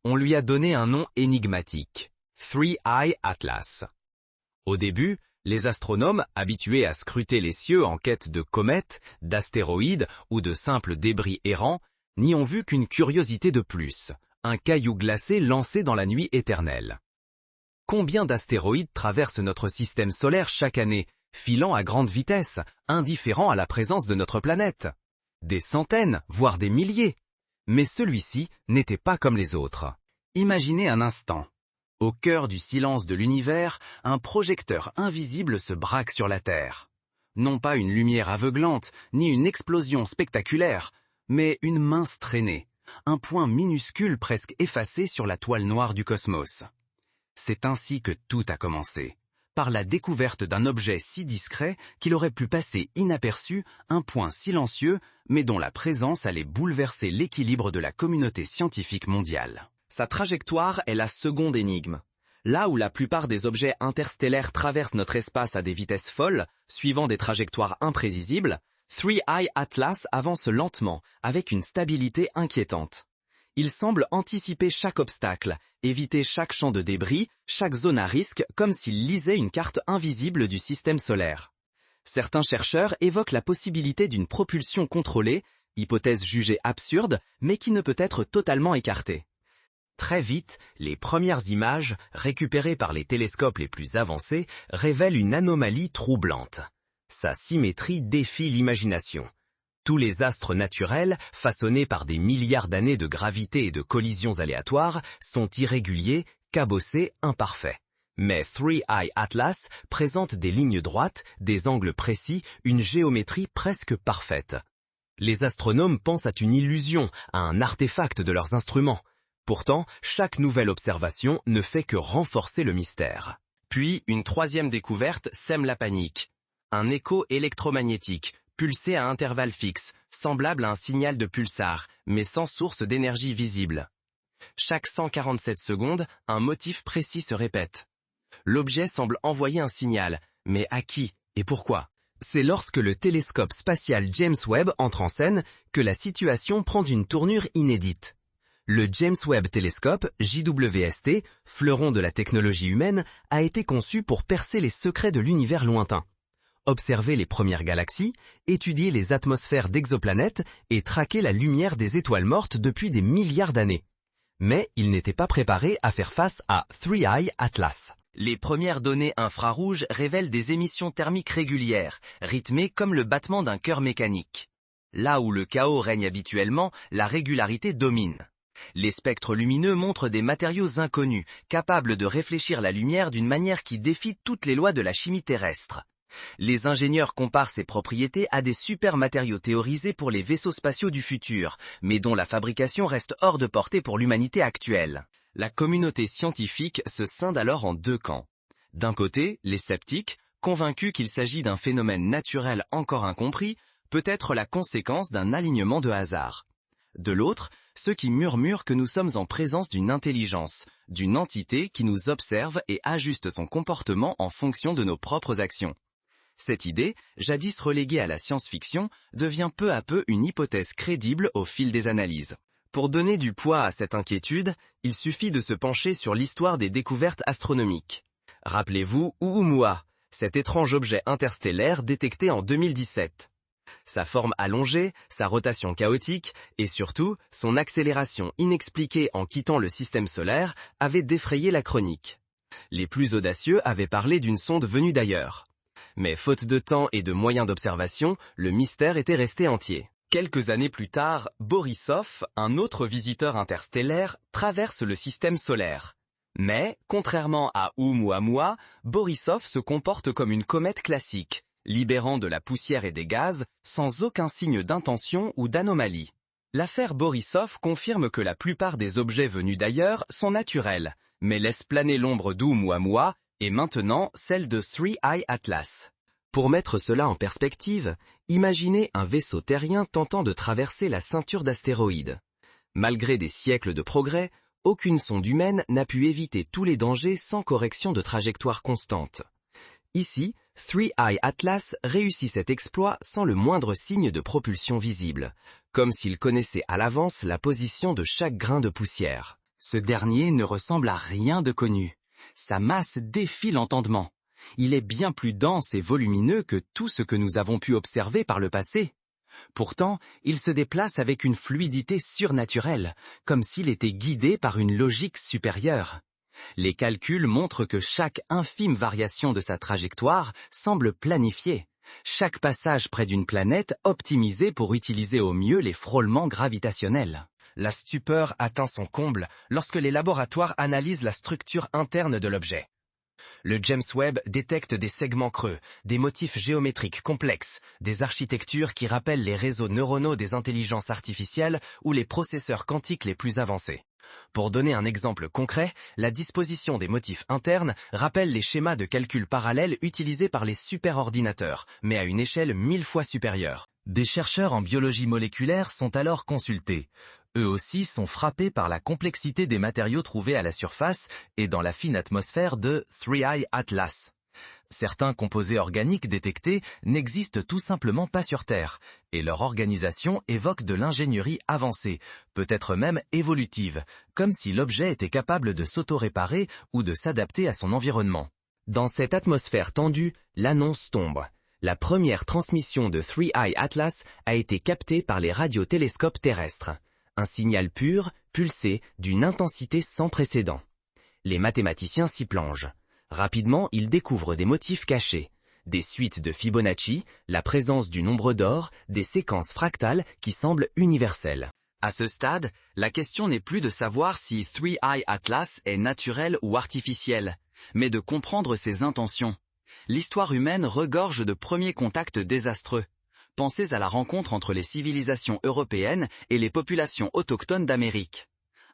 On lui a donné un nom énigmatique, Three Eye Atlas. Au début, les astronomes, habitués à scruter les cieux en quête de comètes, d'astéroïdes ou de simples débris errants, n'y ont vu qu'une curiosité de plus, un caillou glacé lancé dans la nuit éternelle. Combien d'astéroïdes traversent notre système solaire chaque année, filant à grande vitesse, indifférents à la présence de notre planète? Des centaines, voire des milliers. Mais celui-ci n'était pas comme les autres. Imaginez un instant. Au cœur du silence de l'univers, un projecteur invisible se braque sur la Terre. Non pas une lumière aveuglante, ni une explosion spectaculaire, mais une mince traînée, un point minuscule presque effacé sur la toile noire du cosmos. C'est ainsi que tout a commencé, par la découverte d'un objet si discret qu'il aurait pu passer inaperçu, un point silencieux, mais dont la présence allait bouleverser l'équilibre de la communauté scientifique mondiale. Sa trajectoire est la seconde énigme. Là où la plupart des objets interstellaires traversent notre espace à des vitesses folles, suivant des trajectoires imprévisibles, Three Eye Atlas avance lentement, avec une stabilité inquiétante. Il semble anticiper chaque obstacle, éviter chaque champ de débris, chaque zone à risque, comme s'il lisait une carte invisible du système solaire. Certains chercheurs évoquent la possibilité d'une propulsion contrôlée, hypothèse jugée absurde, mais qui ne peut être totalement écartée. Très vite, les premières images, récupérées par les télescopes les plus avancés, révèlent une anomalie troublante. Sa symétrie défie l'imagination. Tous les astres naturels, façonnés par des milliards d'années de gravité et de collisions aléatoires, sont irréguliers, cabossés, imparfaits. Mais Three Eye Atlas présente des lignes droites, des angles précis, une géométrie presque parfaite. Les astronomes pensent à une illusion, à un artefact de leurs instruments. Pourtant, chaque nouvelle observation ne fait que renforcer le mystère. Puis, une troisième découverte sème la panique. Un écho électromagnétique, pulsé à intervalles fixes, semblable à un signal de pulsar, mais sans source d'énergie visible. Chaque 147 secondes, un motif précis se répète. L'objet semble envoyer un signal, mais à qui et pourquoi? C'est lorsque le télescope spatial James Webb entre en scène que la situation prend une tournure inédite. Le James Webb Telescope, JWST, fleuron de la technologie humaine, a été conçu pour percer les secrets de l'univers lointain. Observer les premières galaxies, étudier les atmosphères d'exoplanètes et traquer la lumière des étoiles mortes depuis des milliards d'années. Mais il n'était pas préparé à faire face à Three Eye Atlas. Les premières données infrarouges révèlent des émissions thermiques régulières, rythmées comme le battement d'un cœur mécanique. Là où le chaos règne habituellement, la régularité domine. Les spectres lumineux montrent des matériaux inconnus, capables de réfléchir la lumière d'une manière qui défie toutes les lois de la chimie terrestre. Les ingénieurs comparent ces propriétés à des supermatériaux théorisés pour les vaisseaux spatiaux du futur, mais dont la fabrication reste hors de portée pour l'humanité actuelle. La communauté scientifique se scinde alors en deux camps. D'un côté, les sceptiques, convaincus qu'il s'agit d'un phénomène naturel encore incompris, peut être la conséquence d'un alignement de hasard. De l'autre, ceux qui murmurent que nous sommes en présence d'une intelligence, d'une entité qui nous observe et ajuste son comportement en fonction de nos propres actions. Cette idée, jadis reléguée à la science-fiction, devient peu à peu une hypothèse crédible au fil des analyses. Pour donner du poids à cette inquiétude, il suffit de se pencher sur l'histoire des découvertes astronomiques. Rappelez-vous Oumuamua, cet étrange objet interstellaire détecté en 2017. Sa forme allongée, sa rotation chaotique et surtout son accélération inexpliquée en quittant le système solaire avaient défrayé la chronique. Les plus audacieux avaient parlé d'une sonde venue d'ailleurs. Mais faute de temps et de moyens d'observation, le mystère était resté entier. Quelques années plus tard, Borisov, un autre visiteur interstellaire, traverse le système solaire. Mais, contrairement à Oumuamua, Borisov se comporte comme une comète classique, libérant de la poussière et des gaz, sans aucun signe d'intention ou d'anomalie. L'affaire Borisov confirme que la plupart des objets venus d'ailleurs sont naturels, mais laisse planer l'ombre d'Oumuamua et maintenant celle de Three Eye Atlas. Pour mettre cela en perspective, imaginez un vaisseau terrien tentant de traverser la ceinture d'astéroïdes. Malgré des siècles de progrès, aucune sonde humaine n'a pu éviter tous les dangers sans correction de trajectoire constante. Ici, Three Eye Atlas réussit cet exploit sans le moindre signe de propulsion visible, comme s'il connaissait à l'avance la position de chaque grain de poussière. Ce dernier ne ressemble à rien de connu. Sa masse défie l'entendement. Il est bien plus dense et volumineux que tout ce que nous avons pu observer par le passé. Pourtant, il se déplace avec une fluidité surnaturelle, comme s'il était guidé par une logique supérieure. Les calculs montrent que chaque infime variation de sa trajectoire semble planifiée. Chaque passage près d'une planète optimisé pour utiliser au mieux les frôlements gravitationnels. La stupeur atteint son comble lorsque les laboratoires analysent la structure interne de l'objet. Le James Webb détecte des segments creux, des motifs géométriques complexes, des architectures qui rappellent les réseaux neuronaux des intelligences artificielles ou les processeurs quantiques les plus avancés. Pour donner un exemple concret, la disposition des motifs internes rappelle les schémas de calcul parallèles utilisés par les superordinateurs, mais à une échelle 1000 fois supérieure. Des chercheurs en biologie moléculaire sont alors consultés. Eux aussi sont frappés par la complexité des matériaux trouvés à la surface et dans la fine atmosphère de 3I Atlas. Certains composés organiques détectés n'existent tout simplement pas sur Terre, et leur organisation évoque de l'ingénierie avancée, peut-être même évolutive, comme si l'objet était capable de s'auto-réparer ou de s'adapter à son environnement. Dans cette atmosphère tendue, l'annonce tombe. La première transmission de 3I Atlas a été captée par les radiotélescopes terrestres. Un signal pur, pulsé, d'une intensité sans précédent. Les mathématiciens s'y plongent. Rapidement, ils découvrent des motifs cachés, des suites de Fibonacci, la présence du nombre d'or, des séquences fractales qui semblent universelles. À ce stade, la question n'est plus de savoir si 3I Atlas est naturel ou artificiel, mais de comprendre ses intentions. L'histoire humaine regorge de premiers contacts désastreux. Pensez à la rencontre entre les civilisations européennes et les populations autochtones d'Amérique.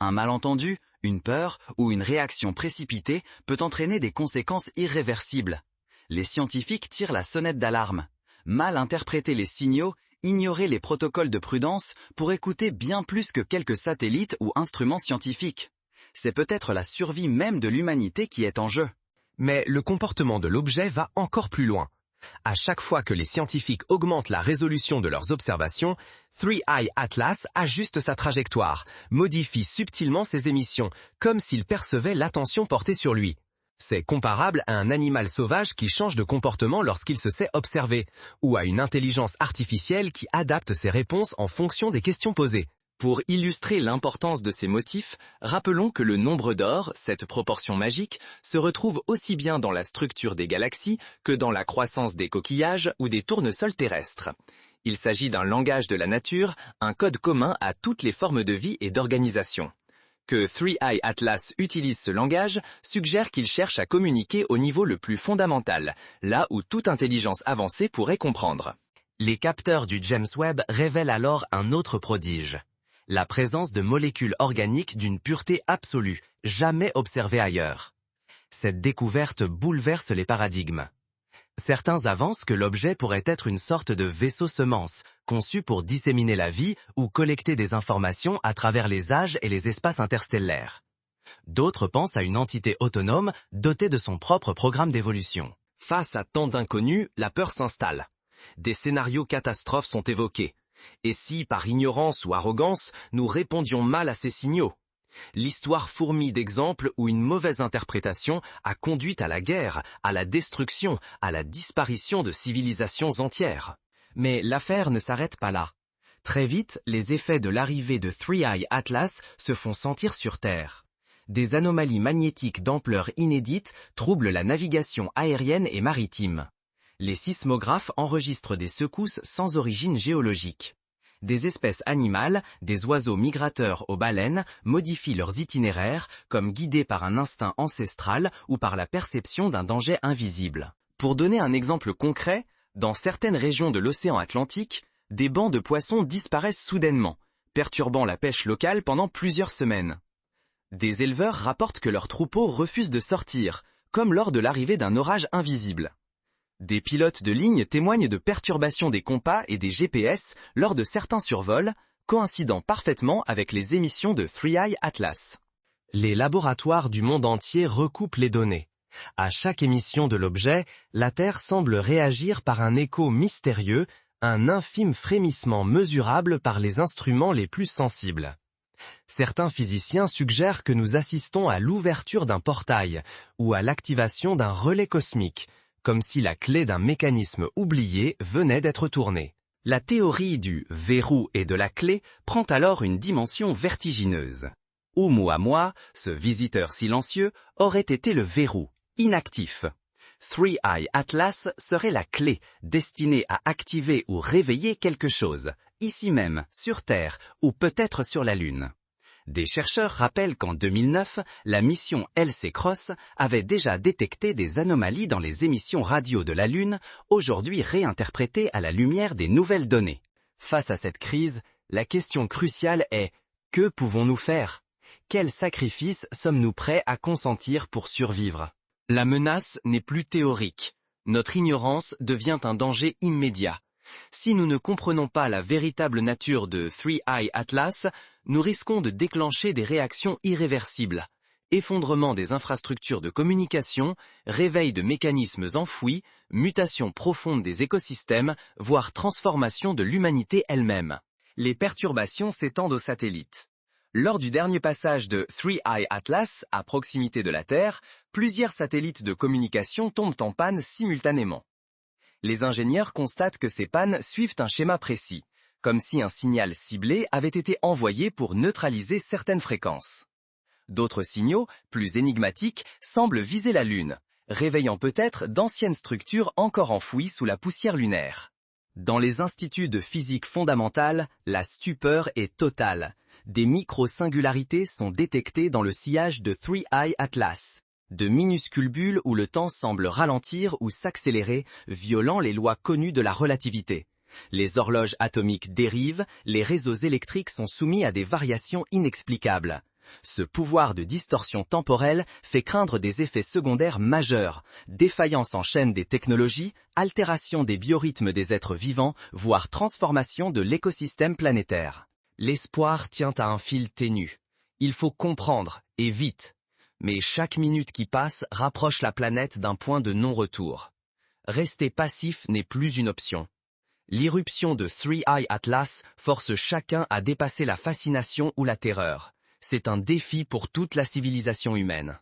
Un malentendu, une peur ou une réaction précipitée peut entraîner des conséquences irréversibles. Les scientifiques tirent la sonnette d'alarme. Mal interpréter les signaux, ignorer les protocoles de prudence pour écouter bien plus que quelques satellites ou instruments scientifiques. C'est peut-être la survie même de l'humanité qui est en jeu. Mais le comportement de l'objet va encore plus loin. À chaque fois que les scientifiques augmentent la résolution de leurs observations, 3I Atlas ajuste sa trajectoire, modifie subtilement ses émissions, comme s'il percevait l'attention portée sur lui. C'est comparable à un animal sauvage qui change de comportement lorsqu'il se sait observé, ou à une intelligence artificielle qui adapte ses réponses en fonction des questions posées. Pour illustrer l'importance de ces motifs, rappelons que le nombre d'or, cette proportion magique, se retrouve aussi bien dans la structure des galaxies que dans la croissance des coquillages ou des tournesols terrestres. Il s'agit d'un langage de la nature, un code commun à toutes les formes de vie et d'organisation. Que 3I Atlas utilise ce langage suggère qu'il cherche à communiquer au niveau le plus fondamental, là où toute intelligence avancée pourrait comprendre. Les capteurs du James Webb révèlent alors un autre prodige. La présence de molécules organiques d'une pureté absolue, jamais observée ailleurs. Cette découverte bouleverse les paradigmes. Certains avancent que l'objet pourrait être une sorte de vaisseau semence, conçu pour disséminer la vie ou collecter des informations à travers les âges et les espaces interstellaires. D'autres pensent à une entité autonome dotée de son propre programme d'évolution. Face à tant d'inconnus, la peur s'installe. Des scénarios catastrophes sont évoqués. Et si, par ignorance ou arrogance, nous répondions mal à ces signaux? L'histoire fourmille d'exemples où une mauvaise interprétation a conduit à la guerre, à la destruction, à la disparition de civilisations entières. Mais l'affaire ne s'arrête pas là. Très vite, les effets de l'arrivée de 3I Atlas se font sentir sur Terre. Des anomalies magnétiques d'ampleur inédite troublent la navigation aérienne et maritime. Les sismographes enregistrent des secousses sans origine géologique. Des espèces animales, des oiseaux migrateurs aux baleines, modifient leurs itinéraires, comme guidés par un instinct ancestral ou par la perception d'un danger invisible. Pour donner un exemple concret, dans certaines régions de l'océan Atlantique, des bancs de poissons disparaissent soudainement, perturbant la pêche locale pendant plusieurs semaines. Des éleveurs rapportent que leurs troupeaux refusent de sortir, comme lors de l'arrivée d'un orage invisible. Des pilotes de ligne témoignent de perturbations des compas et des GPS lors de certains survols, coïncidant parfaitement avec les émissions de 3I Atlas. Les laboratoires du monde entier recoupent les données. À chaque émission de l'objet, la Terre semble réagir par un écho mystérieux, un infime frémissement mesurable par les instruments les plus sensibles. Certains physiciens suggèrent que nous assistons à l'ouverture d'un portail ou à l'activation d'un relais cosmique, comme si la clé d'un mécanisme oublié venait d'être tournée. La théorie du verrou et de la clé prend alors une dimension vertigineuse. Oumuamua, ce visiteur silencieux, aurait été le verrou, inactif. Three Eye Atlas serait la clé, destinée à activer ou réveiller quelque chose, ici même, sur Terre, ou peut-être sur la Lune. Des chercheurs rappellent qu'en 2009, la mission LC-CROSS avait déjà détecté des anomalies dans les émissions radio de la Lune, aujourd'hui réinterprétées à la lumière des nouvelles données. Face à cette crise, la question cruciale est « Que pouvons-nous faire ? Quels sacrifices sommes-nous prêts à consentir pour survivre ?» La menace n'est plus théorique. Notre ignorance devient un danger immédiat. Si nous ne comprenons pas la véritable nature de Three Eye Atlas, nous risquons de déclencher des réactions irréversibles. Effondrement des infrastructures de communication, réveil de mécanismes enfouis, mutation profonde des écosystèmes, voire transformation de l'humanité elle-même. Les perturbations s'étendent aux satellites. Lors du dernier passage de Three Eye Atlas, à proximité de la Terre, plusieurs satellites de communication tombent en panne simultanément. Les ingénieurs constatent que ces pannes suivent un schéma précis, comme si un signal ciblé avait été envoyé pour neutraliser certaines fréquences. D'autres signaux, plus énigmatiques, semblent viser la Lune, réveillant peut-être d'anciennes structures encore enfouies sous la poussière lunaire. Dans les instituts de physique fondamentale, la stupeur est totale. Des micro-singularités sont détectées dans le sillage de Three Eye Atlas. De minuscules bulles où le temps semble ralentir ou s'accélérer, violant les lois connues de la relativité. Les horloges atomiques dérivent, les réseaux électriques sont soumis à des variations inexplicables. Ce pouvoir de distorsion temporelle fait craindre des effets secondaires majeurs, défaillance en chaîne des technologies, altération des biorhythmes des êtres vivants, voire transformation de l'écosystème planétaire. L'espoir tient à un fil ténu. Il faut comprendre, et vite. Mais chaque minute qui passe rapproche la planète d'un point de non-retour. Rester passif n'est plus une option. L'irruption de Three Eye Atlas force chacun à dépasser la fascination ou la terreur. C'est un défi pour toute la civilisation humaine.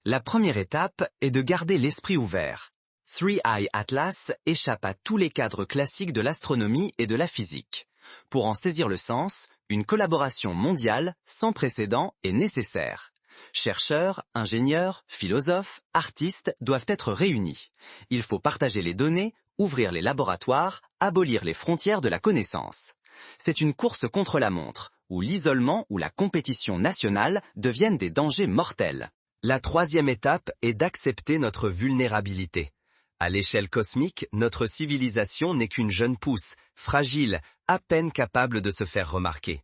La première étape est de garder l'esprit ouvert. Three Eye Atlas échappe à tous les cadres classiques de l'astronomie et de la physique. Pour en saisir le sens, une collaboration mondiale sans précédent est nécessaire. Chercheurs, ingénieurs, philosophes, artistes doivent être réunis. Il faut partager les données, ouvrir les laboratoires, abolir les frontières de la connaissance. C'est une course contre la montre, où l'isolement ou la compétition nationale deviennent des dangers mortels. La troisième étape est d'accepter notre vulnérabilité. À l'échelle cosmique, notre civilisation n'est qu'une jeune pousse, fragile, à peine capable de se faire remarquer.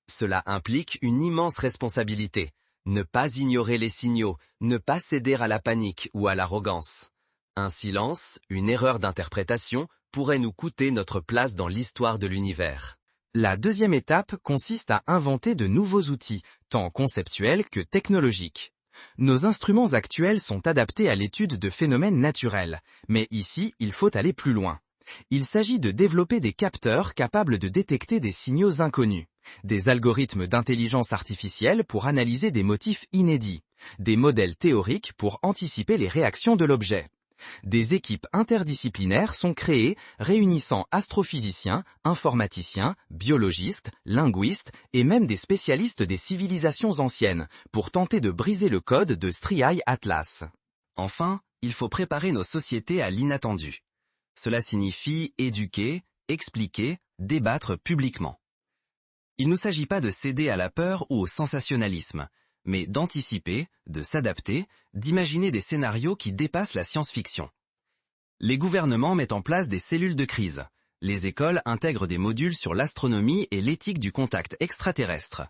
Cela implique une immense responsabilité. Ne pas ignorer les signaux, ne pas céder à la panique ou à l'arrogance. Un silence, une erreur d'interprétation, pourrait nous coûter notre place dans l'histoire de l'univers. La deuxième étape consiste à inventer de nouveaux outils, tant conceptuels que technologiques. Nos instruments actuels sont adaptés à l'étude de phénomènes naturels, mais ici, il faut aller plus loin. Il s'agit de développer des capteurs capables de détecter des signaux inconnus, des algorithmes d'intelligence artificielle pour analyser des motifs inédits, des modèles théoriques pour anticiper les réactions de l'objet. Des équipes interdisciplinaires sont créées réunissant astrophysiciens, informaticiens, biologistes, linguistes et même des spécialistes des civilisations anciennes pour tenter de briser le code de Three Eye Atlas. Enfin, il faut préparer nos sociétés à l'inattendu. Cela signifie éduquer, expliquer, débattre publiquement. Il ne s'agit pas de céder à la peur ou au sensationnalisme, mais d'anticiper, de s'adapter, d'imaginer des scénarios qui dépassent la science-fiction. Les gouvernements mettent en place des cellules de crise. Les écoles intègrent des modules sur l'astronomie et l'éthique du contact extraterrestre.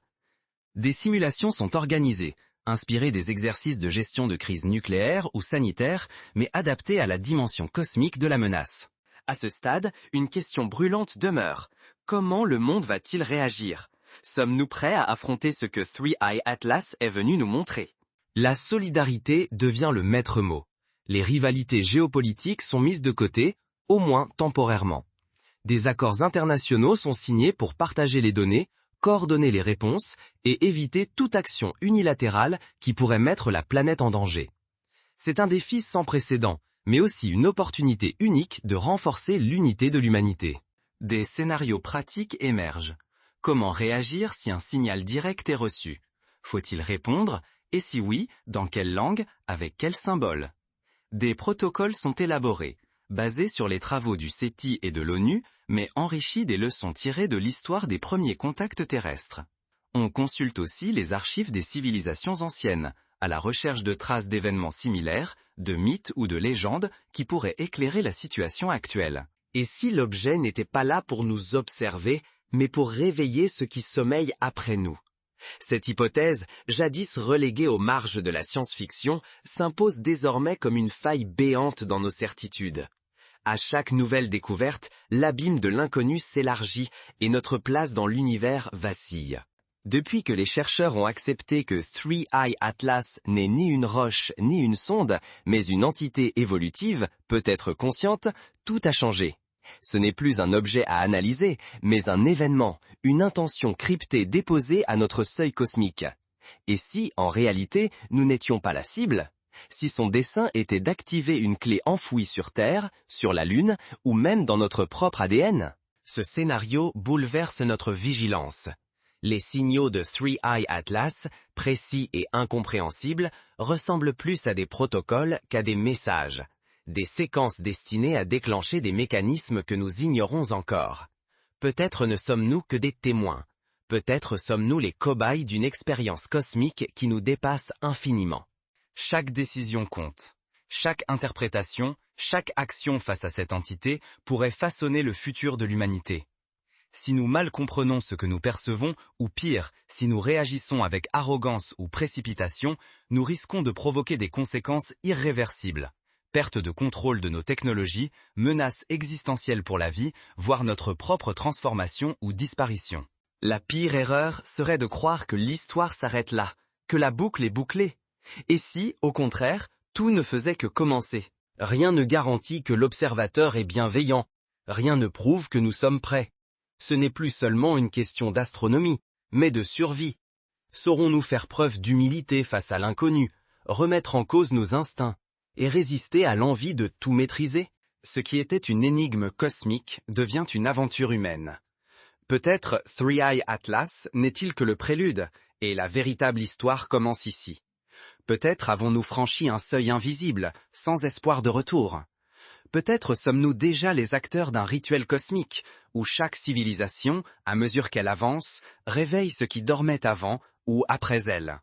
Des simulations sont organisées, inspirées des exercices de gestion de crise nucléaire ou sanitaire, mais adaptées à la dimension cosmique de la menace. À ce stade, une question brûlante demeure. Comment le monde va-t-il réagir ? Sommes-nous prêts à affronter ce que Three Eye Atlas est venu nous montrer ? La solidarité devient le maître mot. Les rivalités géopolitiques sont mises de côté, au moins temporairement. Des accords internationaux sont signés pour partager les données, coordonner les réponses et éviter toute action unilatérale qui pourrait mettre la planète en danger. C'est un défi sans précédent, mais aussi une opportunité unique de renforcer l'unité de l'humanité. Des scénarios pratiques émergent. Comment réagir si un signal direct est reçu? Faut-il répondre? Et si oui, dans quelle langue? Avec quel symbole? Des protocoles sont élaborés, basés sur les travaux du SETI et de l'ONU, mais enrichis des leçons tirées de l'histoire des premiers contacts terrestres. On consulte aussi les archives des civilisations anciennes, à la recherche de traces d'événements similaires, de mythes ou de légendes qui pourraient éclairer la situation actuelle. Et si l'objet n'était pas là pour nous observer, mais pour réveiller ce qui sommeille après nous? Cette hypothèse, jadis reléguée aux marges de la science-fiction, s'impose désormais comme une faille béante dans nos certitudes. À chaque nouvelle découverte, l'abîme de l'inconnu s'élargit et notre place dans l'univers vacille. Depuis que les chercheurs ont accepté que Three Eye Atlas n'est ni une roche ni une sonde, mais une entité évolutive, peut-être consciente, tout a changé. Ce n'est plus un objet à analyser, mais un événement, une intention cryptée déposée à notre seuil cosmique. Et si, en réalité, nous n'étions pas la cible? Si son dessein était d'activer une clé enfouie sur Terre, sur la Lune, ou même dans notre propre ADN? Ce scénario bouleverse notre vigilance. Les signaux de Three Eye Atlas, précis et incompréhensibles, ressemblent plus à des protocoles qu'à des messages. Des séquences destinées à déclencher des mécanismes que nous ignorons encore. Peut-être ne sommes-nous que des témoins. Peut-être sommes-nous les cobayes d'une expérience cosmique qui nous dépasse infiniment. Chaque décision compte. Chaque interprétation, chaque action face à cette entité pourrait façonner le futur de l'humanité. Si nous mal comprenons ce que nous percevons, ou pire, si nous réagissons avec arrogance ou précipitation, nous risquons de provoquer des conséquences irréversibles. Perte de contrôle de nos technologies, menace existentielle pour la vie, voire notre propre transformation ou disparition. La pire erreur serait de croire que l'histoire s'arrête là, que la boucle est bouclée. Et si, au contraire, tout ne faisait que commencer? Rien ne garantit que l'observateur est bienveillant. Rien ne prouve que nous sommes prêts. Ce n'est plus seulement une question d'astronomie, mais de survie. Saurons-nous faire preuve d'humilité face à l'inconnu, remettre en cause nos instincts, et résister à l'envie de tout maîtriser? Ce qui était une énigme cosmique devient une aventure humaine. Peut-être Three Eye Atlas n'est-il que le prélude, et la véritable histoire commence ici. Peut-être avons-nous franchi un seuil invisible, sans espoir de retour. Peut-être sommes-nous déjà les acteurs d'un rituel cosmique, où chaque civilisation, à mesure qu'elle avance, réveille ce qui dormait avant ou après elle.